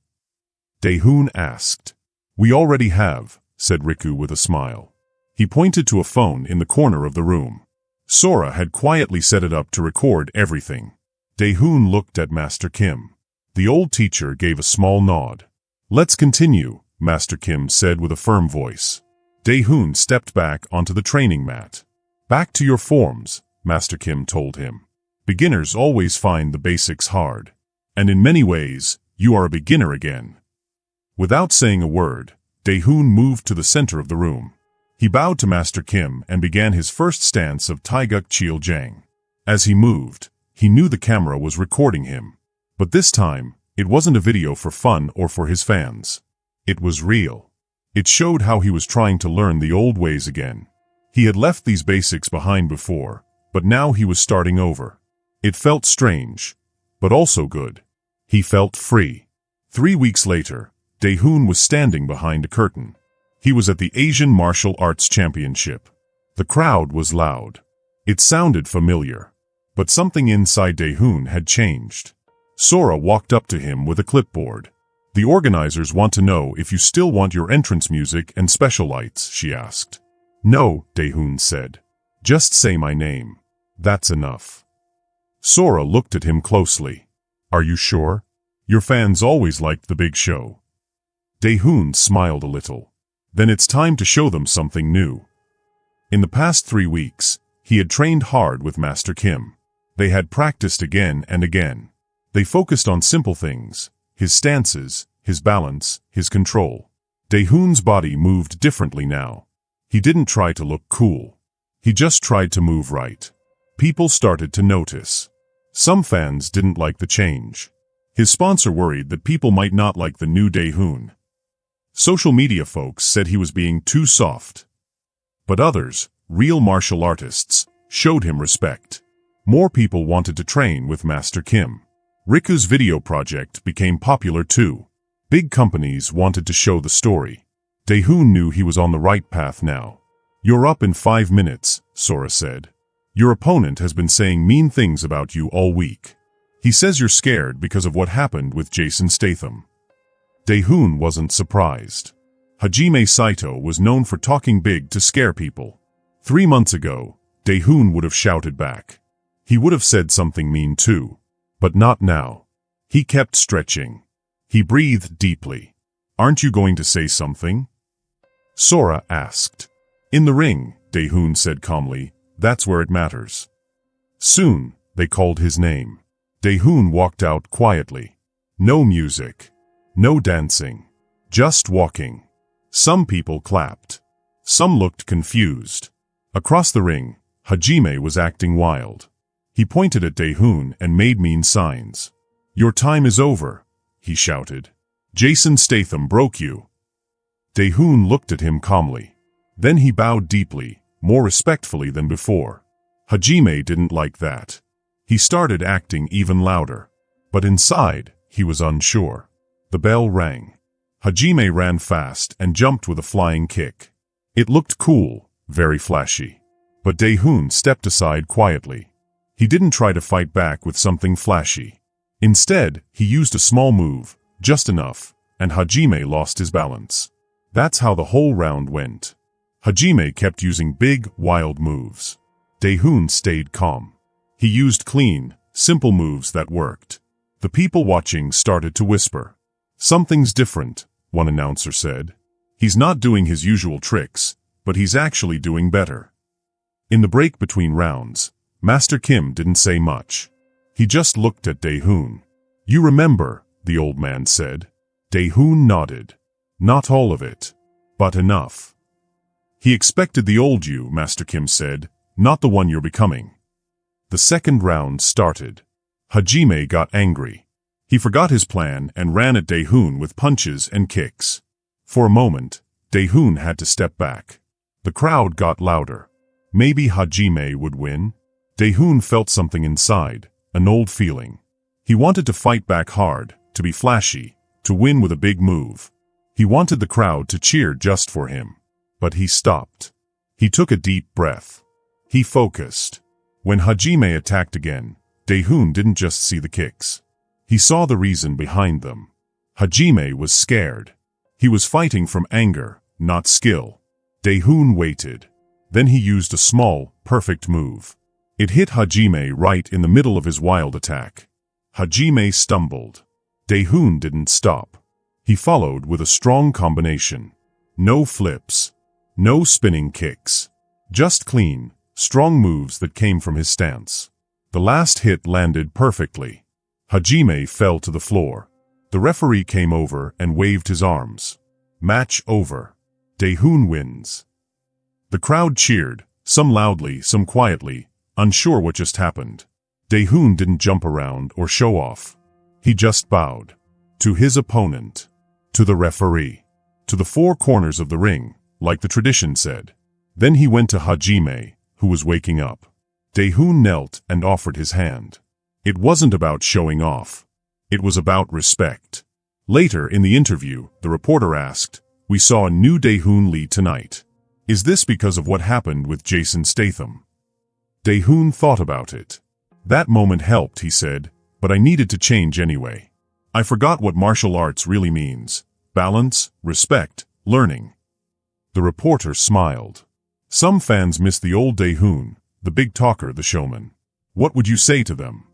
Dae-hoon asked. We already have, said Riku with a smile. He pointed to a phone in the corner of the room. Sora had quietly set it up to record everything. Dae-hoon looked at Master Kim. The old teacher gave a small nod. Let's continue, Master Kim said with a firm voice. Dae-hoon stepped back onto the training mat. Back to your forms, Master Kim told him. Beginners always find the basics hard. And in many ways, you are a beginner again. Without saying a word, Dae-hoon moved to the center of the room. He bowed to Master Kim and began his first stance of Taeguk Chil-jang. As he moved, he knew the camera was recording him. But this time, it wasn't a video for fun or for his fans. It was real. It showed how he was trying to learn the old ways again. He had left these basics behind before, but now he was starting over. It felt strange, but also good. He felt free. 3 weeks later, Dae-hoon was standing behind a curtain. He was at the Asian Martial Arts Championship. The crowd was loud. It sounded familiar. But something inside Dae-hoon had changed. Sora walked up to him with a clipboard. The organizers want to know if you still want your entrance music and special lights, she asked. No, Dae-hoon said. Just say my name. That's enough. Sora looked at him closely. Are you sure? Your fans always liked the big show. Dae-hoon smiled a little. Then it's time to show them something new. In the past 3 weeks, he had trained hard with Master Kim. They had practiced again and again. They focused on simple things. His stances, his balance, his control. Dae-hoon's body moved differently now. He didn't try to look cool. He just tried to move right. People started to notice. Some fans didn't like the change. His sponsor worried that people might not like the new Dae-hoon. Social media folks said he was being too soft. But others, real martial artists, showed him respect. More people wanted to train with Master Kim. Riku's video project became popular too. Big companies wanted to show the story. Dae-hoon knew he was on the right path now. You're up in 5 minutes, Sora said. Your opponent has been saying mean things about you all week. He says you're scared because of what happened with Jason Statham. Dae-hoon wasn't surprised. Hajime Saito was known for talking big to scare people. 3 months ago, Dae-hoon would have shouted back. He would have said something mean too. But not now. He kept stretching. He breathed deeply. Aren't you going to say something? Sora asked. In the ring, Dae-hoon said calmly, that's where it matters. Soon, they called his name. Dae-hoon walked out quietly. No music. No dancing. Just walking. Some people clapped. Some looked confused. Across the ring, Hajime was acting wild. He pointed at Dae-hoon and made mean signs. "Your time is over," he shouted. "Jason Statham broke you." Dae-hoon looked at him calmly. Then he bowed deeply, more respectfully than before. Hajime didn't like that. He started acting even louder. But inside, he was unsure. The bell rang. Hajime ran fast and jumped with a flying kick. It looked cool, very flashy. But Dae-hoon stepped aside quietly. He didn't try to fight back with something flashy. Instead, he used a small move, just enough, and Hajime lost his balance. That's how the whole round went. Hajime kept using big, wild moves. Dae-hoon stayed calm. He used clean, simple moves that worked. The people watching started to whisper. "Something's different," one announcer said. "He's not doing his usual tricks, but he's actually doing better." In the break between rounds, Master Kim didn't say much. He just looked at Dae-hoon. "You remember," the old man said. Dae-hoon nodded. "Not all of it, but enough." "He expected the old you," Master Kim said, "not the one you're becoming." The second round started. Hajime got angry. He forgot his plan and ran at Dae-hoon with punches and kicks. For a moment, Dae-hoon had to step back. The crowd got louder. Maybe Hajime would win? Dae-hoon felt something inside, an old feeling. He wanted to fight back hard, to be flashy, to win with a big move. He wanted the crowd to cheer just for him. But he stopped. He took a deep breath. He focused. When Hajime attacked again, Dae-hoon didn't just see the kicks. He saw the reason behind them. Hajime was scared. He was fighting from anger, not skill. Dae-hoon waited. Then he used a small, perfect move. It hit Hajime right in the middle of his wild attack. Hajime stumbled. Dae-hoon didn't stop. He followed with a strong combination. No flips. No spinning kicks. Just clean, strong moves that came from his stance. The last hit landed perfectly. Hajime fell to the floor. The referee came over and waved his arms. Match over. Dae-hoon wins. The crowd cheered, some loudly, some quietly, unsure what just happened. Dae-hoon didn't jump around or show off. He just bowed. To his opponent. To the referee. To the four corners of the ring, like the tradition said. Then he went to Hajime, who was waking up. Dae-hoon knelt and offered his hand. It wasn't about showing off. It was about respect. Later in the interview, the reporter asked, "We saw a new Dae-hoon Lee tonight. Is this because of what happened with Jason Statham?" Dae-hoon thought about it. "That moment helped," he said, "but I needed to change anyway. I forgot what martial arts really means. Balance, respect, learning." The reporter smiled. Some fans miss the old Dae-hoon, the big talker, the showman. What would you say to them?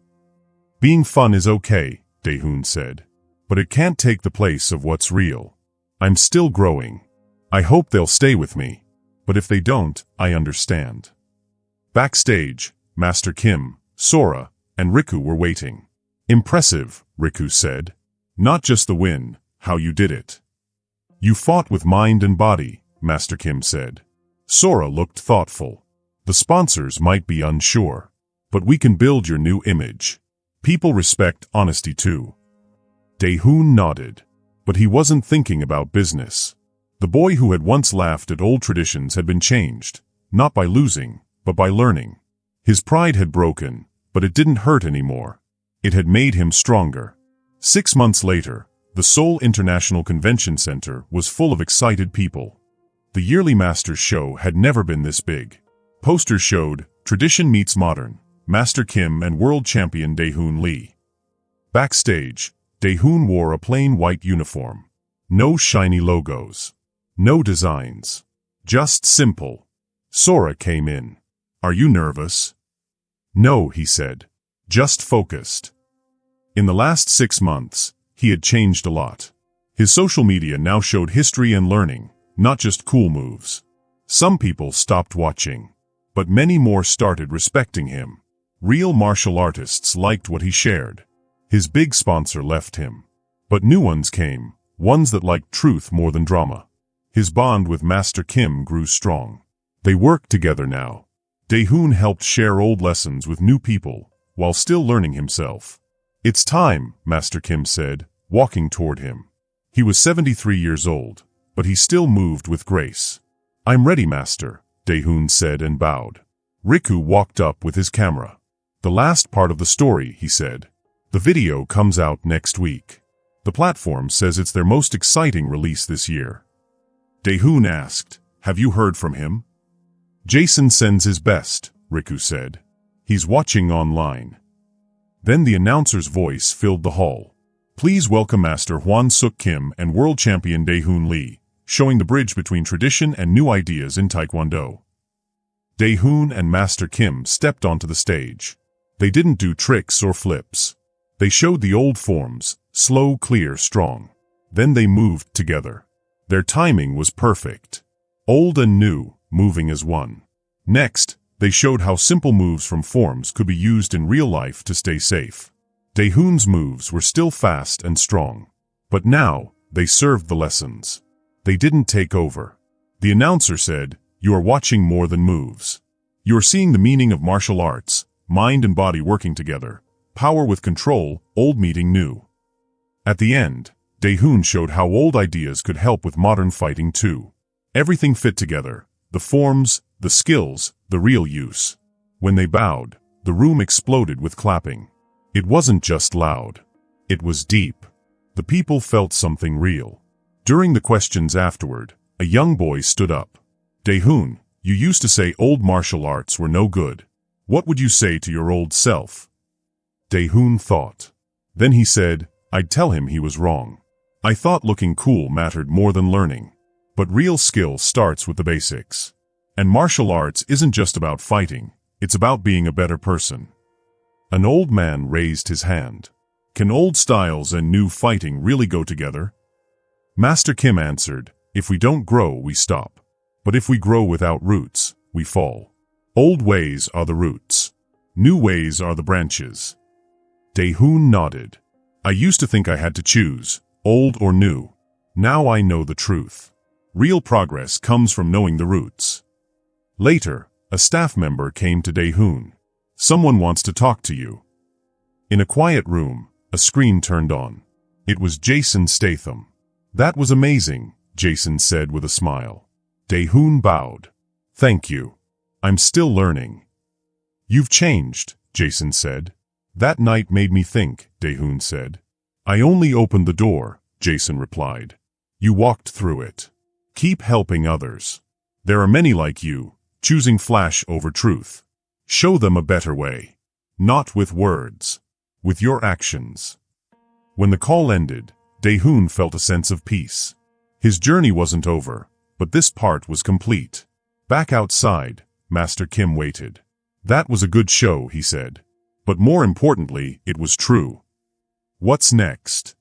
"Being fun is okay," Dae-hoon said, "but it can't take the place of what's real. I'm still growing. I hope they'll stay with me. But if they don't, I understand." Backstage, Master Kim, Sora, and Riku were waiting. "Impressive," Riku said. "Not just the win, how you did it." "You fought with mind and body," Master Kim said. Sora looked thoughtful. "The sponsors might be unsure. But we can build your new image. People respect honesty too." Dae-hoon nodded. But he wasn't thinking about business. The boy who had once laughed at old traditions had been changed, not by losing, but by learning. His pride had broken, but it didn't hurt anymore. It had made him stronger. 6 months later, the Seoul International Convention Center was full of excited people. The yearly Masters show had never been this big. Posters showed, "Tradition meets modern, Master Kim and World Champion Dae-hoon Lee." Backstage, Dae-hoon wore a plain white uniform. No shiny logos. No designs. Just simple. Sora came in. "Are you nervous?" "No," he said. "Just focused." In the last 6 months, he had changed a lot. His social media now showed history and learning, not just cool moves. Some people stopped watching, but many more started respecting him. Real martial artists liked what he shared. His big sponsor left him. But new ones came, ones that liked truth more than drama. His bond with Master Kim grew strong. They worked together now. Dae-hoon helped share old lessons with new people, while still learning himself. It's time, Master Kim said, walking toward him. He was 73 years old, but he still moved with grace. I'm ready, Master, Dae-hoon said and bowed. Riku walked up with his camera. The last part of the story, he said. The video comes out next week. The platform says it's their most exciting release this year. Dae-hoon asked, have you heard from him? Jason sends his best, Riku said. He's watching online. Then the announcer's voice filled the hall. Please welcome Master Hwan-suk Kim and World Champion Dae-hoon Lee, showing the bridge between tradition and new ideas in Taekwondo. Dae-hoon and Master Kim stepped onto the stage. They didn't do tricks or flips. They showed the old forms, slow, clear, strong. Then they moved together. Their timing was perfect. Old and new, moving as one. Next, they showed how simple moves from forms could be used in real life to stay safe. Dae-hoon's moves were still fast and strong. But now, they served the lessons. They didn't take over. The announcer said, you are watching more than moves. You are seeing the meaning of martial arts, mind and body working together, power with control, old meeting new. At the end, Dae-hoon showed how old ideas could help with modern fighting too. Everything fit together, the forms, the skills, the real use. When they bowed, the room exploded with clapping. It wasn't just loud. It was deep. The people felt something real. During the questions afterward, a young boy stood up. Dae-hoon, you used to say old martial arts were no good. What would you say to your old self? Dae-hoon thought. Then he said, I'd tell him he was wrong. I thought looking cool mattered more than learning. But real skill starts with the basics. And martial arts isn't just about fighting, it's about being a better person. An old man raised his hand. Can old styles and new fighting really go together? Master Kim answered, if we don't grow, we stop. But if we grow without roots, we fall. Old ways are the roots. New ways are the branches. Dae-hoon nodded. I used to think I had to choose, old or new. Now I know the truth. Real progress comes from knowing the roots. Later, a staff member came to Dae-hoon. Someone wants to talk to you. In a quiet room, a screen turned on. It was Jason Statham. That was amazing, Jason said with a smile. Dae-hoon bowed. Thank you. I'm still learning. You've changed, Jason said. That night made me think, Dae-hoon said. I only opened the door, Jason replied. You walked through it. Keep helping others. There are many like you, choosing flash over truth. Show them a better way. Not with words. With your actions. When the call ended, Dae-hoon felt a sense of peace. His journey wasn't over, but this part was complete. Back outside, Master Kim waited. That was a good show, he said. But more importantly, it was true. What's next?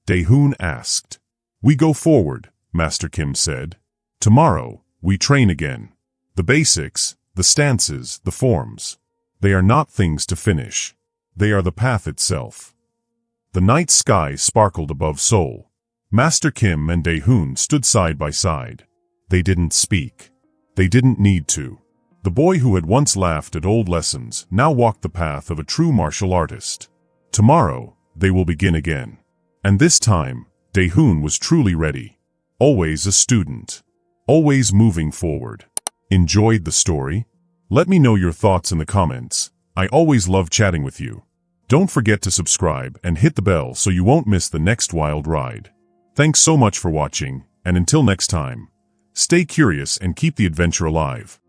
Dae-hoon asked. We go forward, Master Kim said. Tomorrow, we train again. The basics, the stances, the forms. They are not things to finish. They are the path itself. The night sky sparkled above Seoul. Master Kim and Dae-hoon stood side by side. They didn't speak. They didn't need to. The boy who had once laughed at old lessons now walked the path of a true martial artist. Tomorrow, they will begin again. And this time, Dae-hoon was truly ready. Always a student. Always moving forward. Enjoyed the story? Let me know your thoughts in the comments. I always love chatting with you. Don't forget to subscribe and hit the bell so you won't miss the next wild ride. Thanks so much for watching, and until next time, stay curious and keep the adventure alive.